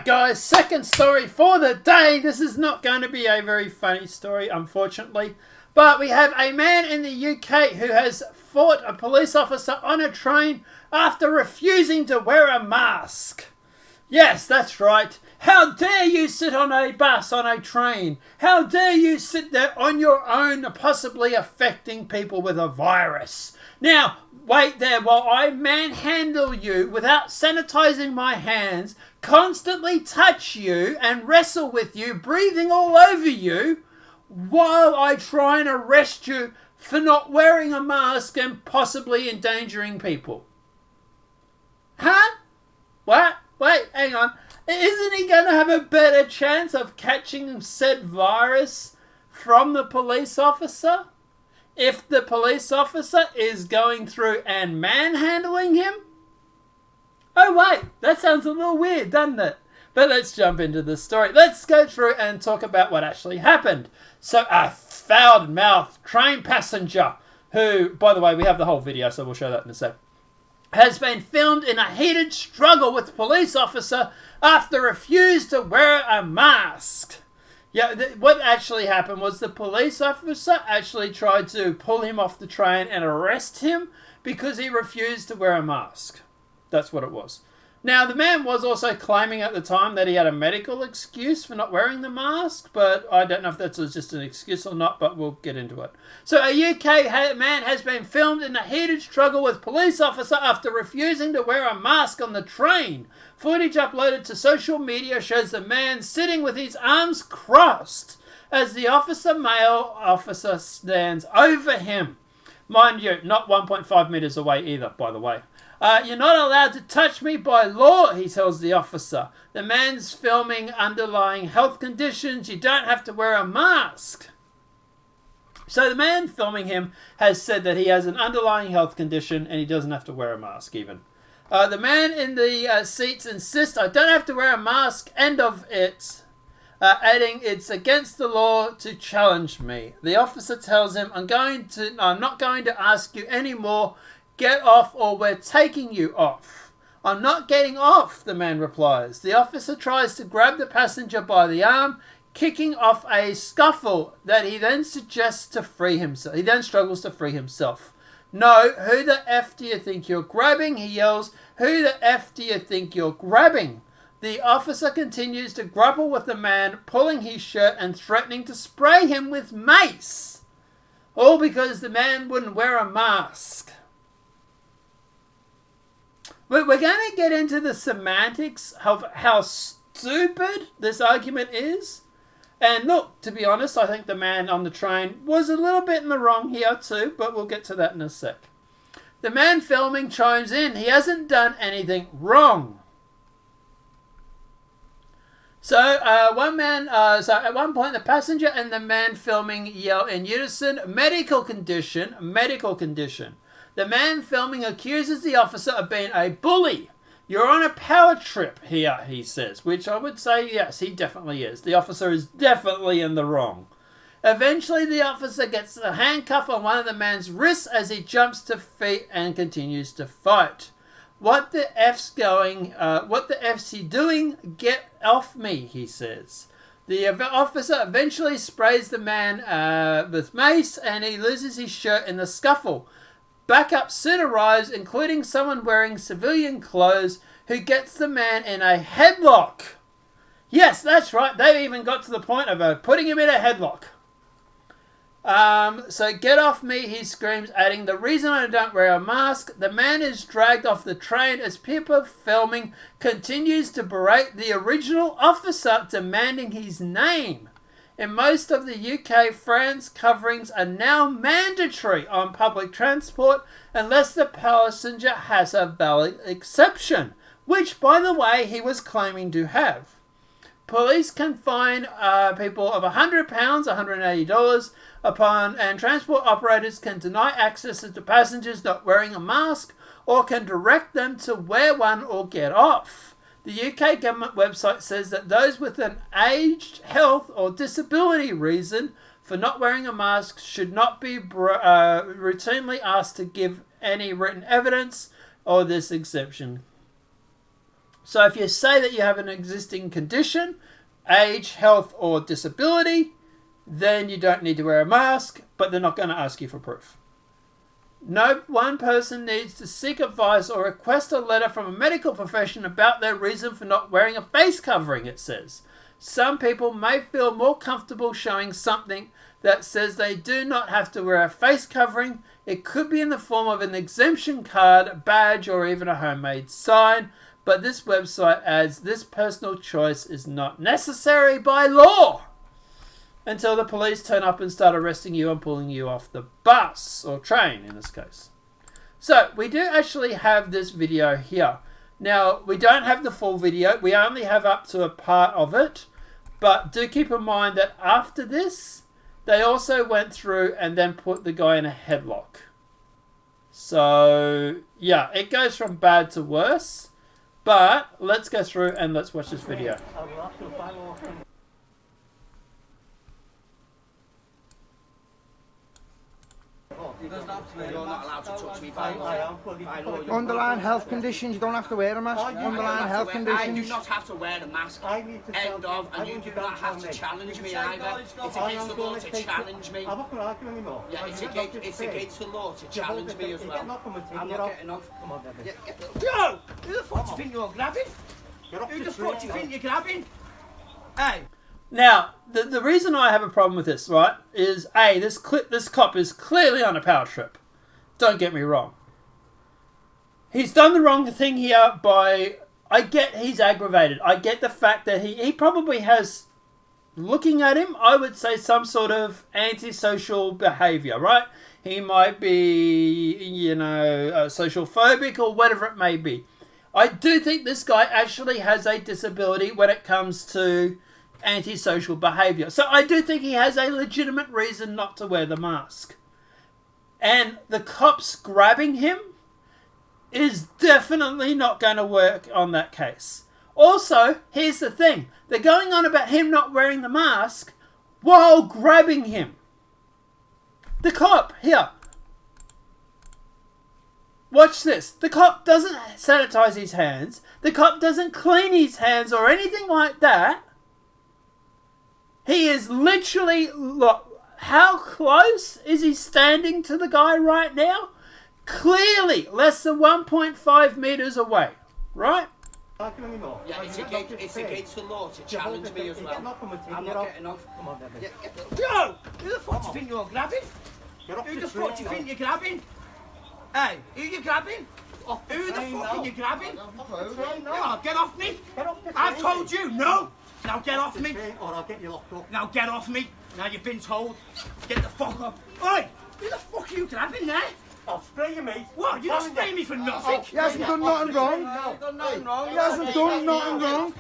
Alright guys, second story for the day. This is not going to be a very funny story, unfortunately. But we have a man in the UK who has fought a police officer on a train after refusing to wear a mask. Yes, that's right. How dare you sit on a bus, on a train? How dare you sit there on your own, possibly affecting people with a virus? Now, wait there while I manhandle you without sanitizing my hands, constantly touch you and wrestle with you, breathing all over you, while I try and arrest you for not wearing a mask and possibly endangering people. Huh? What? Wait, hang on. Isn't he going to have a better chance of catching said virus from the police officer if the police officer is going through and manhandling him? Oh wait, that sounds a little weird, doesn't it? But let's jump into the story. Let's go through and talk about what actually happened. So a foul-mouthed train passenger who, by the way, we have the whole video, so we'll show that in a sec, has been filmed in a heated struggle with a police officer after refused to wear a mask. Yeah, what actually happened was the police officer actually tried to pull him off the train and arrest him because he refused to wear a mask. That's what it was. Now, the man was also claiming at the time that he had a medical excuse for not wearing the mask, but I don't know if that's just an excuse or not, but we'll get into it. So a UK man has been filmed in a heated struggle with police officer after refusing to wear a mask on the train. Footage uploaded to social media shows the man sitting with his arms crossed as the male officer stands over him. Mind you, not 1.5 meters away either, by the way. You're not allowed to touch me by law, he tells the officer. The man's filming underlying health conditions. You don't have to wear a mask. So the man filming him has said that he has an underlying health condition and he doesn't have to wear a mask even. The man in the seats insists, I don't have to wear a mask, end of it. Adding, it's against the law to challenge me. The officer tells him, I'm not going to ask you anymore. Get off or we're taking you off. I'm not getting off, the man replies. The officer tries to grab the passenger by the arm, kicking off a scuffle that he then suggests to free himself. He then struggles to free himself. No, who the F do you think you're grabbing? He yells, who the F do you think you're grabbing? The officer continues to grapple with the man, pulling his shirt and threatening to spray him with mace. All because the man wouldn't wear a mask. But we're going to get into the semantics of how stupid this argument is. And look, to be honest, I think the man on the train was a little bit in the wrong here too, but we'll get to that in a sec. The man filming chimes in. He hasn't done anything wrong. So, at one point, the passenger and the man filming yell in unison, medical condition, medical condition. The man filming accuses the officer of being a bully. You're on a power trip here, he says, which I would say, yes, he definitely is. The officer is definitely in the wrong. Eventually, the officer gets the handcuff on one of the man's wrists as he jumps to feet and continues to fight. What the F's he doing? Get off me, he says. The officer eventually sprays the man with mace and he loses his shirt in the scuffle. Backup soon arrives, including someone wearing civilian clothes who gets the man in a headlock. Yes, that's right. They even got to the point of putting him in a headlock. So get off me, he screams, adding, the reason I don't wear a mask. The man is dragged off the train as people filming continues to berate the original officer, demanding his name. In most of the UK, France coverings are now mandatory on public transport unless the passenger has a valid exception, which, by the way, he was claiming to have. Police can fine people of £100, $180 and transport operators can deny access to passengers not wearing a mask or can direct them to wear one or get off. The UK government website says that those with an aged, health or disability reason for not wearing a mask should not be routinely asked to give any written evidence or this exemption. So if you say that you have an existing condition, age, health, or disability, then you don't need to wear a mask, but they're not going to ask you for proof. No one person needs to seek advice or request a letter from a medical profession about their reason for not wearing a face covering, it says. Some people may feel more comfortable showing something that says they do not have to wear a face covering. It could be in the form of an exemption card, badge, or even a homemade sign. But this website adds this personal choice is not necessary by law until the police turn up and start arresting you and pulling you off the bus, or train in this case. So we do actually have this video here. Now, we don't have the full video. We only have up to a part of it. But do keep in mind that after this, they also went through and then put the guy in a headlock. So, yeah, it goes from bad to worse. But let's go through and let's watch this video. You're not allowed to touch me by law. Underlying health conditions, you don't have to wear a mask. Underlying health conditions. I do not have to wear a mask. End of. And you do not have to challenge me either. It's against the law to challenge me. I'm not going to argue anymore. Yeah, it's against the law to challenge me as well. I'm not getting off. Come on, then. Yo! Who the fuck do you think you're grabbing? Who the fuck do you think you're grabbing? Hey! Now, the reason I have a problem with this, right, is A, this cop is clearly on a power trip. Don't get me wrong. He's done the wrong thing here by... I get he's aggravated. I get the fact that he probably has, looking at him, I would say some sort of antisocial behaviour, right? He might be, you know, social phobic or whatever it may be. I do think this guy actually has a disability when it comes to antisocial behaviour. So I do think he has a legitimate reason not to wear the mask. And the cops grabbing him is definitely not going to work on that case. Also, here's the thing. They're going on about him not wearing the mask while grabbing him. The cop, here. Watch this. The cop doesn't sanitize his hands. The cop doesn't clean his hands or anything like that. He is literally, look, how close is he standing to the guy right now? Clearly less than 1.5 meters away, right? Yeah, it's against the law to challenge me as well. I'm not getting off. Come on, then. Yo! Who the fuck do you think you're grabbing? Who the fuck do you think you're grabbing? Hey, who you grabbing? Who the fuck are you grabbing? No, get off me! I told you, no! Now get off me! Or I'll get you locked up. Now get off me! Now you've been told. Get the fuck up! Oi! Who the fuck are you grabbing there? I'll spray you, mate. What? You're not spraying me for nothing? He hasn't done nothing wrong. He hasn't done nothing wrong.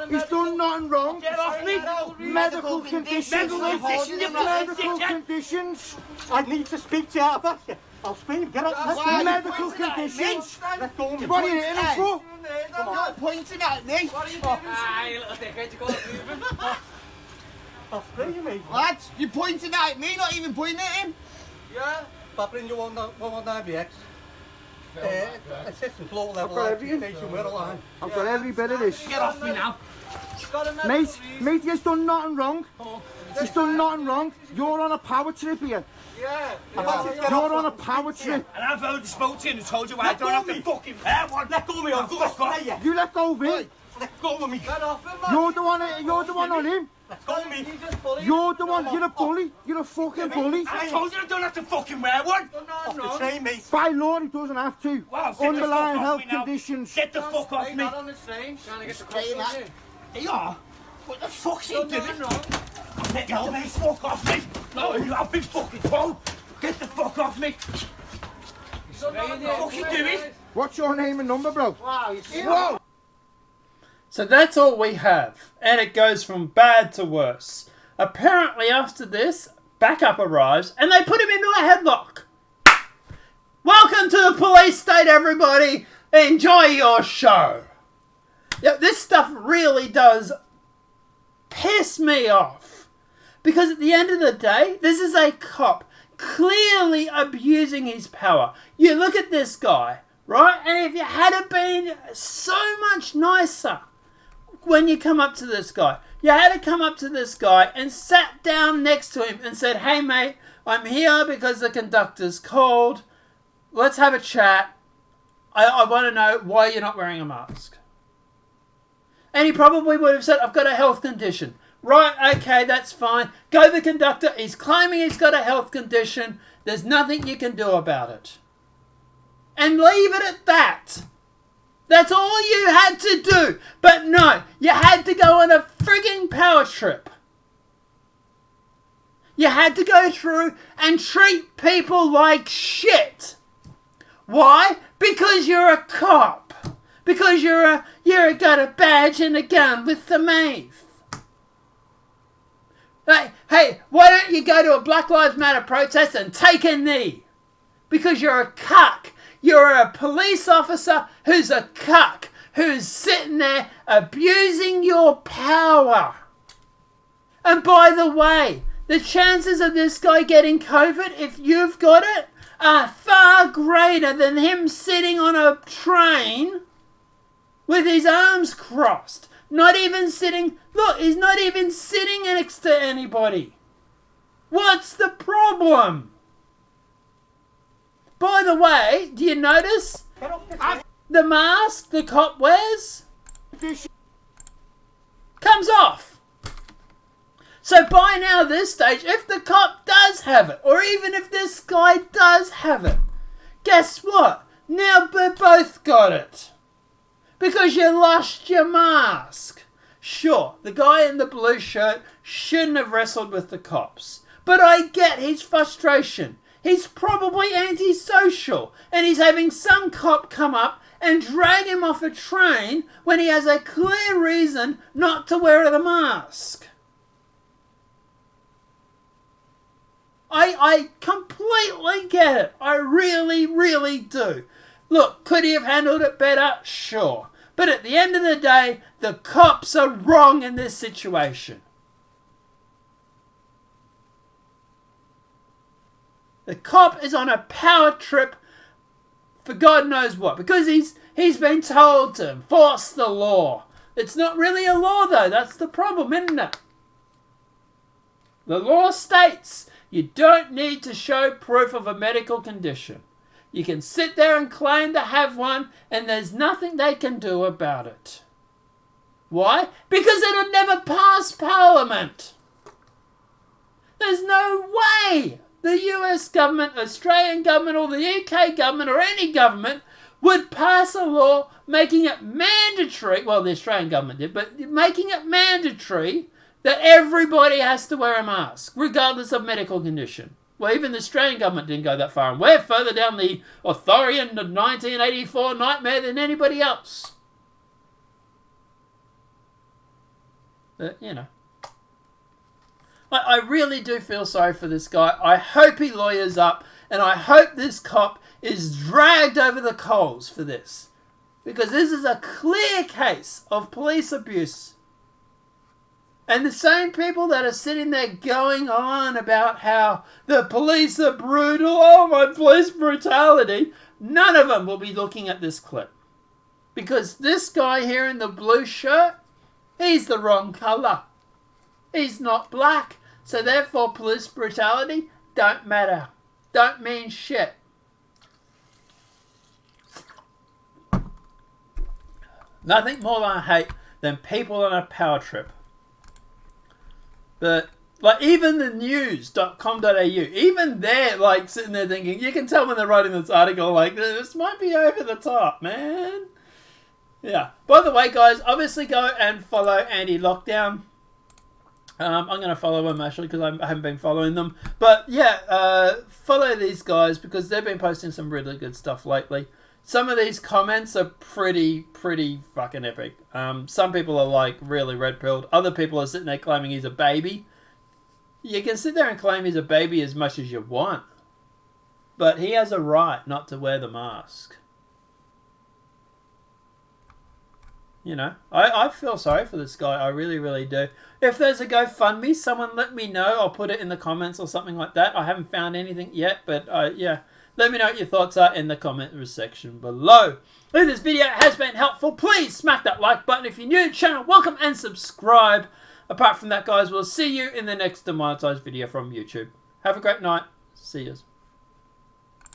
He's done nothing wrong. Get off me! Medical conditions. Medical conditions. I need to speak to you about you. I'll spray you. Get up. Medical conditions. Let go of me. What are you hitting him for? You're pointing at me! What are you doing? Aye, little dickhead, you can't move him. I'll spray you, mate. Lads, you're pointing at me, not even pointing at him! Yeah? I'll bring you on IBX. Assistant low level. I've got everything. Station, we're aligned. I've got every bit of this. Get off me now! Mate, he's done nothing wrong. He's done nothing wrong. You're on a power trip here. Yeah. You're on a power trip. And I've already spoke to you and told you why I don't have to fucking Let go of me, I'll fuck off. You let go of him. Let go of me. Get off him, man. You're the one on him. Let go of me. You just bully You're the one. You're a bully. You're a fucking bully. I told you I don't have to fucking wear one! Off the train, mate. By law, he doesn't have to. Wow, get the Underlying fuck off health me now. conditions. Get the fuck off Hey, me! not on the train. Trying to get the Stay cops on that. you. You are? What the fuck's he Done doing? nothing wrong. Let go, mate. Fuck off me! No, you have been fucking told! Get the fuck off me! Done nothing What the fuck you doing? What's your name and number, bro? Wow, you Whoa. So that's all we have. And it goes from bad to worse. Apparently after this, backup arrives and they put him into a headlock. Welcome to the police state, everybody. Enjoy your show. Yeah, this stuff really does piss me off. Because at the end of the day, this is a cop clearly abusing his power. You look at this guy, right? And if you had been so much nicer when you come up to this guy, you had to come up to this guy and sat down next to him and said, hey mate, I'm here because the conductor's called. Let's have a chat. I want to know why you're not wearing a mask. And he probably would have said, I've got a health condition. Right, okay, that's fine. Go to the conductor. He's claiming he's got a health condition. There's nothing you can do about it. And leave it at that. That's all you had to do. But no, you had to go on a frigging power trip. You had to go through and treat people like shit. Why? Because you're a cop. Because you're got a badge and a gun with the Ethe. Hey, why don't you go to a Black Lives Matter protest and take a knee? Because you're a cuck. You're a police officer who's a cuck, who's sitting there abusing your power. And by the way, the chances of this guy getting COVID, if you've got it, are far greater than him sitting on a train with his arms crossed. Not even sitting... Look, he's not even sitting next to anybody. What's the problem? By the way, do you notice the mask the cop wears comes off? So by now this stage, if the cop does have it, or even if this guy does have it, guess what? Now they both got it. Because you lost your mask. Sure, the guy in the blue shirt shouldn't have wrestled with the cops. But I get his frustration. He's probably antisocial. And he's having some cop come up and drag him off a train when he has a clear reason not to wear the mask. I completely get it. I really, really do. Look, could he have handled it better? Sure. But at the end of the day, the cops are wrong in this situation. The cop is on a power trip for God knows what. Because he's been told to enforce the law. It's not really a law though. That's the problem, isn't it? The law states you don't need to show proof of a medical condition. You can sit there and claim to have one, and there's nothing they can do about it. Why? Because it'll never pass Parliament. There's no way the US government, Australian government, or the UK government, or any government would pass a law making it mandatory, well, the Australian government did, but making it mandatory that everybody has to wear a mask, regardless of medical condition. Well, even the Australian government didn't go that far, and we're further down the authoritarian 1984 nightmare than anybody else. But, you know. I really do feel sorry for this guy. I hope he lawyers up, and I hope this cop is dragged over the coals for this. Because this is a clear case of police abuse. And the same people that are sitting there going on about how the police are brutal, oh my police brutality, none of them will be looking at this clip. Because this guy here in the blue shirt, he's the wrong colour. He's not black. So therefore police brutality don't matter. Don't mean shit. Nothing more than I hate than people on a power trip. But, like, even the news.com.au, even they're, like, sitting there thinking, you can tell when they're writing this article, like, this might be over the top, man. Yeah. By the way, guys, obviously go and follow Anti-Lockdown. I'm going to follow them, actually, because I haven't been following them. But, yeah, follow these guys, because they've been posting some really good stuff lately. Some of these comments are pretty fucking epic. Some people are like really red-pilled. Other people are sitting there claiming he's a baby. You can sit there and claim he's a baby as much as you want. But he has a right not to wear the mask. You know, I feel sorry for this guy. I really, really do. If there's a GoFundMe, someone let me know. I'll put it in the comments or something like that. I haven't found anything yet, but yeah. Let me know what your thoughts are in the comment section below. If this video has been helpful, please smack that like button. If you're new to the channel, welcome and subscribe. Apart from that, guys, we'll see you in the next demonetized video from YouTube. Have a great night. See yous.